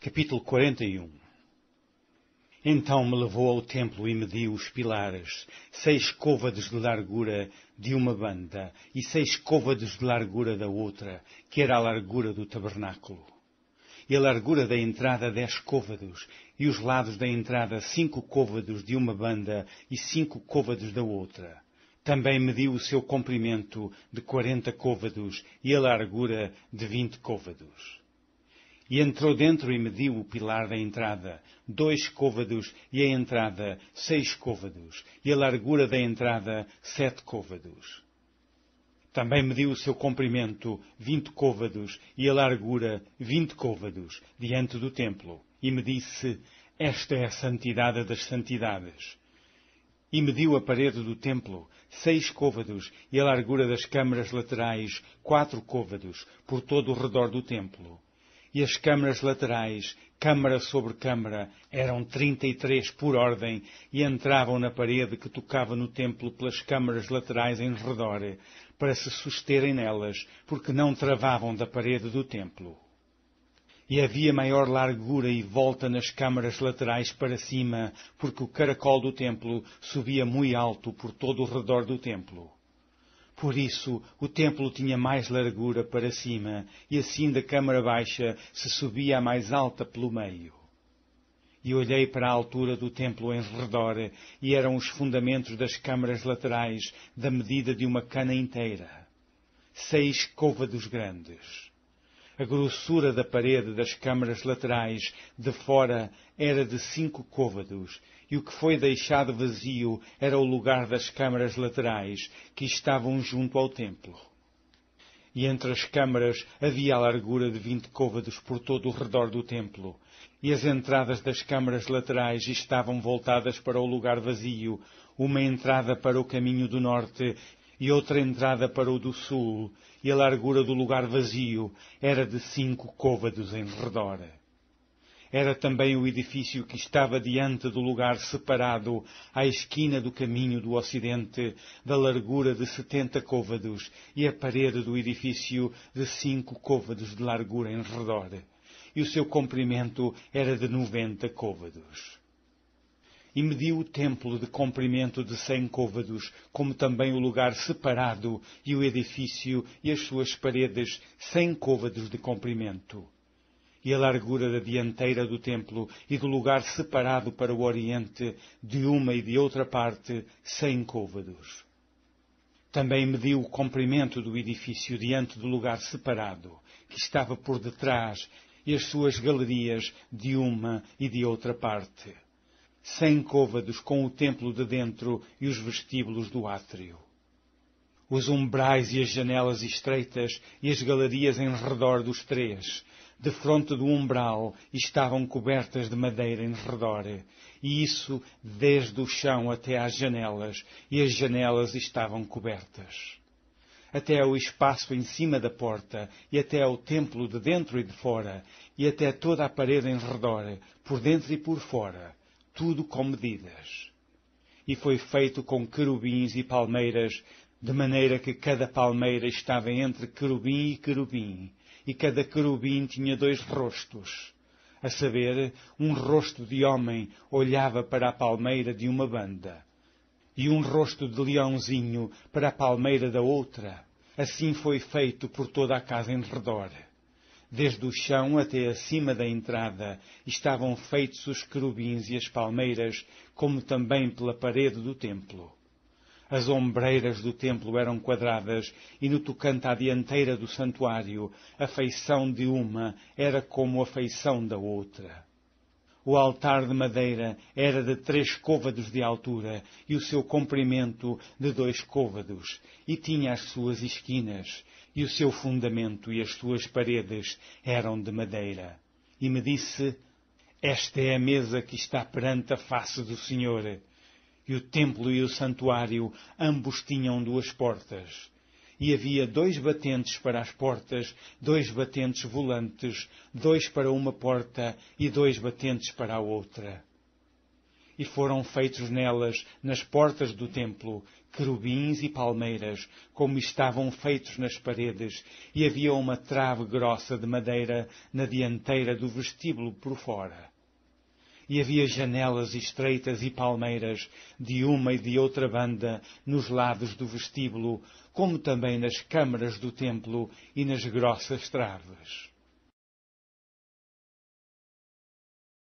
Capítulo 41. Então me levou ao templo e mediu os pilares, 6 côvados de largura de uma banda e 6 côvados de largura da outra, que era a largura do tabernáculo. E a largura da entrada 10 côvados, e os lados da entrada 5 côvados de uma banda e 5 côvados da outra. Também mediu o seu comprimento de 40 côvados e a largura de 20 côvados. E entrou dentro e mediu o pilar da entrada, 2 côvados, e a entrada 6 côvados, e a largura da entrada 7 côvados. Também mediu o seu comprimento 20 côvados, e a largura 20 côvados, diante do templo. E me disse: esta é a santidade das santidades. E mediu a parede do templo, 6 côvados, e a largura das câmaras laterais, 4 côvados, por todo o redor do templo. E as câmaras laterais, câmara sobre câmara, eram 33 por ordem, e entravam na parede que tocava no templo pelas câmaras laterais em redor, para se susterem nelas, porque não travavam da parede do templo. E havia maior largura e volta nas câmaras laterais para cima, porque o caracol do templo subia muito alto por todo o redor do templo. Por isso, o templo tinha mais largura para cima, e assim da câmara baixa se subia a mais alta pelo meio. E olhei para a altura do templo em redor, e eram os fundamentos das câmaras laterais da medida de uma cana inteira, 6 côvados grandes. A grossura da parede das câmaras laterais de fora era de 5 côvados, e o que foi deixado vazio era o lugar das câmaras laterais, que estavam junto ao templo. E entre as câmaras havia a largura de 20 côvados por todo o redor do templo, e as entradas das câmaras laterais estavam voltadas para o lugar vazio, uma entrada para o caminho do norte e outra entrada para o do sul, e a largura do lugar vazio era de 5 côvados em redor. Era também o edifício que estava diante do lugar separado, à esquina do caminho do ocidente, da largura de 70 côvados, e a parede do edifício de 5 côvados de largura em redor, e o seu comprimento era de 90 côvados. E mediu o templo de comprimento de 100 côvados, como também o lugar separado, e o edifício e as suas paredes 100 côvados de comprimento. E a largura da dianteira do templo e do lugar separado para o oriente, de uma e de outra parte, 100 côvados. Também mediu o comprimento do edifício diante do lugar separado, que estava por detrás, e as suas galerias de uma e de outra parte. 100 côvados com o templo de dentro e os vestíbulos do átrio. Os umbrais e as janelas estreitas e as galerias em redor dos 3, defronte do umbral, estavam cobertas de madeira em redor, e isso desde o chão até às janelas, e as janelas estavam cobertas. Até ao espaço em cima da porta, e até ao templo de dentro e de fora, e até toda a parede em redor, por dentro e por fora, tudo com medidas. E foi feito com querubins e palmeiras, de maneira que cada palmeira estava entre querubim e querubim, e cada querubim tinha 2 rostos, a saber, um rosto de homem olhava para a palmeira de uma banda, e um rosto de leãozinho para a palmeira da outra. Assim foi feito por toda a casa em redor. Desde o chão até acima da entrada estavam feitos os querubins e as palmeiras, como também pela parede do templo. As ombreiras do templo eram quadradas, e no tocante à dianteira do santuário, a feição de uma era como a feição da outra. O altar de madeira era de 3 côvados de altura, e o seu comprimento de 2 côvados, e tinha as suas esquinas, e o seu fundamento e as suas paredes eram de madeira. E me disse: esta é a mesa que está perante a face do Senhor. E o templo e o santuário ambos tinham 2 portas. E havia 2 batentes para as portas, 2 batentes volantes, 2 para uma porta e 2 batentes para a outra. E foram feitos nelas, nas portas do templo, querubins e palmeiras, como estavam feitos nas paredes, e havia uma trave grossa de madeira na dianteira do vestíbulo por fora. E havia janelas estreitas e palmeiras, de uma e de outra banda, nos lados do vestíbulo, como também nas câmaras do templo e nas grossas traves.